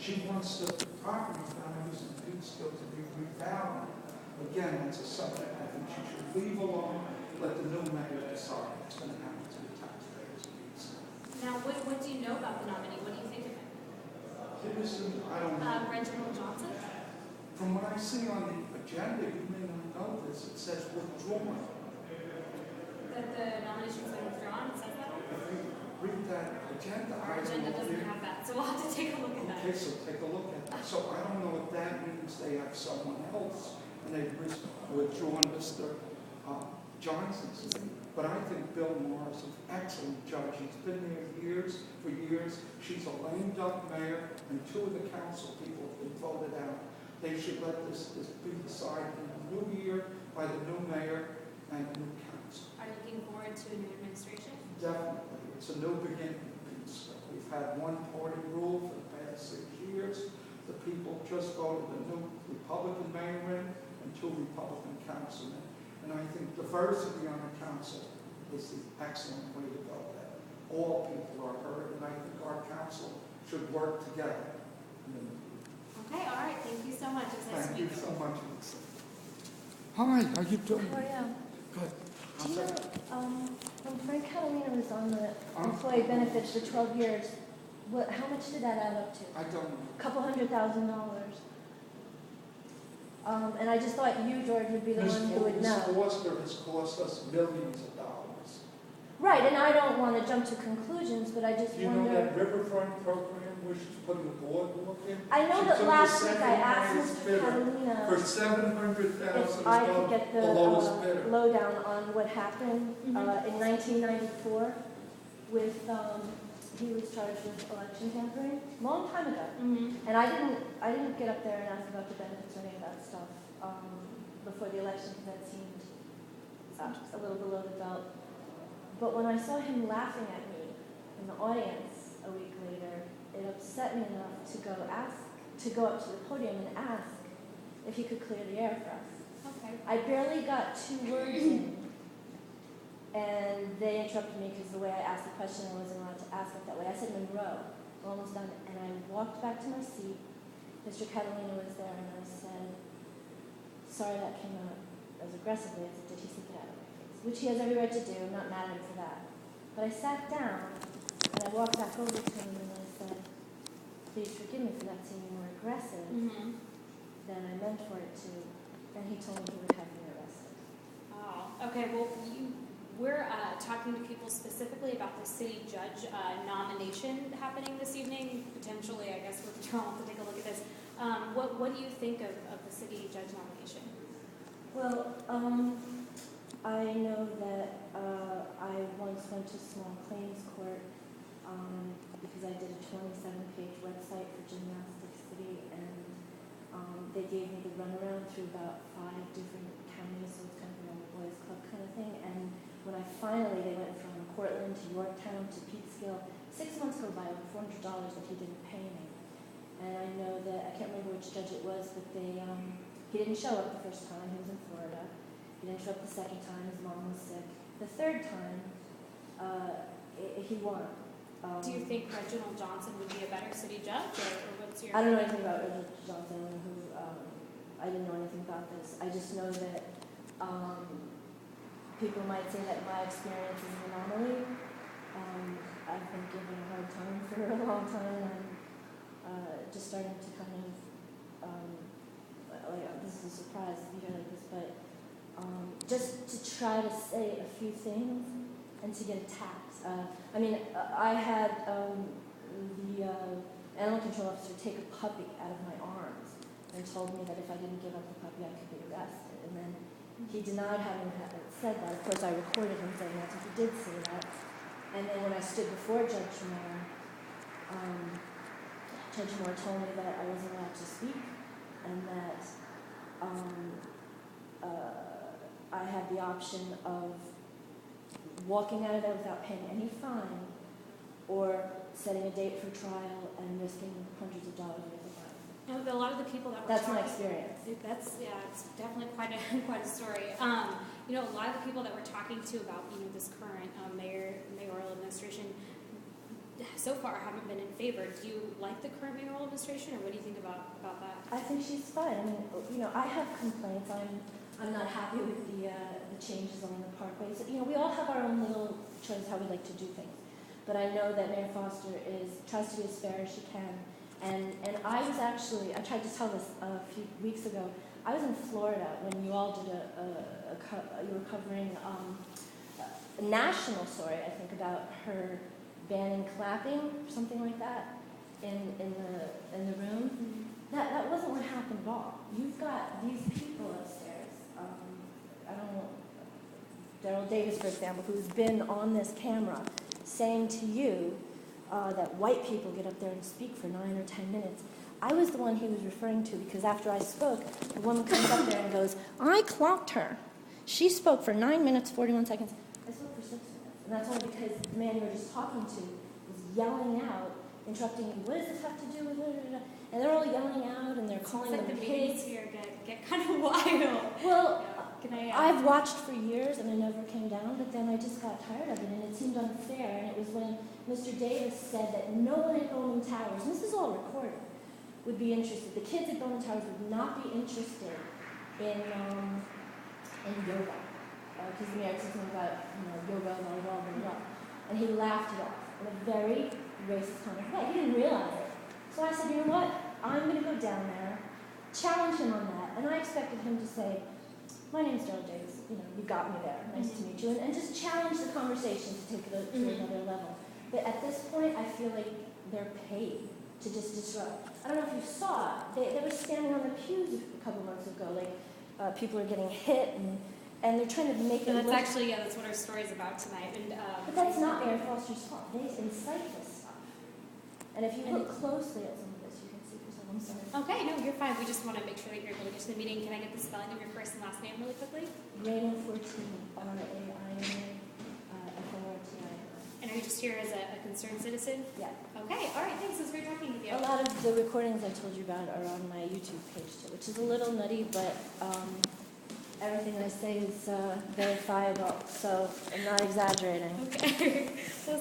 She wants the property values in Peekskill to be revalued. Again, that's a subject I think she should leave alone, let the new mayor decide what's going to happen to the taxpayers of Peekskill. Now, what do you know about the nominee? What do you think of him? I don't know. Reginald Johnson? From what I see on the agenda, you may not know this, it says withdrawn. That the nomination's been withdrawn? It says that? If you read that agenda, Our I don't agenda know if doesn't you- have that, so we'll have to take a look at that. Okay, so take a look at that. So I don't know if that means they have someone else and they've withdrawn Mr. Johnson's name. But I think Bill Maher is an excellent judge. He's been there for years. She's a lame duck mayor, and 2 of the council people have been voted out. They should let this be decided in the new year by the new mayor and the new council. Are you looking forward to a new administration? Definitely. It's a new beginning. We've had one-party rule for the past 6 years. The people just voted a new Republican mayor in and 2 Republican councilmen. And I think diversity on the council is the excellent way to go. That all people are heard, and I think our council should work together. Okay, all right. Thank you so much. It's nice to Thank meet you so much, Lisa. Hi, how you doing? How are you? Good. Do you know, when Frank Catalina was on the employee benefits for 12 years, how much did that add up to? I don't know. A couple $100,000. And I just thought you, George, would be the one who would Ms. know. Foster has cost us millions of dollars. Right, and I don't want to jump to conclusions, but I just Do you know wonder. that Riverfront program where she's putting the boardwalk in? I know She that took last the week I second asked highest Mr. bidder Catalina for $700,000 if I could above get the the lowest bidder. lowdown on what happened Mhm. in 1994 with, he was charged with election tampering, long time ago. Mm-hmm. And I didn't get up there and ask about the benefits or any of that stuff before the election because that seemed a little below the belt. But when I saw him laughing at me in the audience a week later, it upset me enough to go up to the podium and ask if he could clear the air for us. Okay. I barely got 2 words in, and they interrupted me because the way I asked the question, I wasn't allowed to ask it that way. I said, Monroe, we're almost done. And I walked back to my seat. Mr. Catalina was there, and I said, sorry that came out as aggressively. I said, did he stick it out of my face? Which he has every right to do. I'm not mad at him for that. But I sat down, and I walked back over to him, and I said, please forgive me for that seeming more aggressive Mm-hmm. than I meant for it to. And he told me he would have me arrested. Oh, okay. Well, we're talking to people specifically about the city judge nomination happening this evening. Potentially, I guess we'll have to take a look at this. What do you think of the city judge nomination? Well, I know that I once went to small claims court because I did a 27-page website for Gymnastics City, and they gave me the runaround through about 5 different counties, so it's kind of an old boys club kind of thing. And when they went from Cortland to Yorktown to Peekskill, 6 months go by with $400 that he didn't pay me. And I know that, I can't remember which judge it was, but he didn't show up the first time. He was in Florida. He didn't show up the second time. His mom was sick. The third time, he won. Do you think Reginald Johnson would be a better city judge, or what's your? I don't know anything about Reginald Johnson. I didn't know anything about this. I just know that people might say that my experience is an anomaly. I've been given a hard time for a long time, and I'm just starting to kind of this is a surprise to hear like this, but just to try to say a few things and to get attacked. I had the animal control officer take a puppy out of my arms and told me that if I didn't give up the puppy, I could be arrested. And then he denied having said that. Of course, I recorded him saying that, so he did say that. And then when I stood before Judge Moore, Judge Moore told me that I wasn't allowed to speak and that I had the option of walking out of there without paying any fine or setting a date for trial and risking hundreds of dollars worth of fines. You know, a lot of the people that were That's my talking- experience. It's definitely quite a story. A lot of the people that we're talking to about this current mayoral administration so far haven't been in favor. Do you like the current mayoral administration, or what do you think about that? I think she's fine. I mean, I have complaints. I'm not happy with the changes along the parkways. We all have our own little choice how we like to do things. But I know that Mayor Foster tries to be as fair as she can. And I tried to tell this a few weeks ago. I was in Florida when you all did you were covering a national story, I think, about her banning clapping or something like that in the room. Mm-hmm. That wasn't what happened at all. You've got these people upstairs. I don't know, Daryl Davis, for example, who's been on this camera saying to you that white people get up there and speak for 9 or 10 minutes. I was the one he was referring to because after I spoke, the woman comes up there and goes, I clocked her. She spoke for 9 minutes, 41 seconds. I spoke for 6 minutes. And that's only because the man you were just talking to was yelling out, interrupting you. What does this have to do with it? And they're all yelling out and they're calling them the pigs. meetings here get kind of wild. Well, Can I? I've watched for years and I never came down, but then I just got tired of it and it seemed unfair. And it was when Mr. Davis said that no one at Bowman Towers, and this is all recorded, would be interested. The kids at Bowman Towers would not be interested in yoga. Because the mayor said something about yoga, volleyball, blah, blah. And he laughed it off in a very racist kind of way. He didn't realize it. So I said, you know what? I'm going to go down there, challenge him on that. And I expected him to say, my name's Daryl Davis. You got me there. Nice to meet you. And just challenge the conversation to take it to another level. But at this point, I feel like they're paid to just disrupt. I don't know if you saw it. They were standing on the pews a couple months ago. Like, people are getting hit and they're trying to make it That's look... actually, that's what our story's about tonight. And, But that's not Mayor Foster's fault. They incite this stuff. And if you look closely at some of this, you can see for yourself. I'm sorry. Okay, no, you're fine. We just want to make sure that you're able to get to the meeting. Can I get the spelling of your first and last name really quickly? Raina 14, R-A-I-N-A, F-O-R-T-I-N. And are you just here as a concerned citizen? Yeah. Okay, all right, thanks. It was great talking with you. A lot of the recordings I told you about are on my YouTube page too, which is a little nutty, but everything I say is verifiable, so I'm not exaggerating. Okay.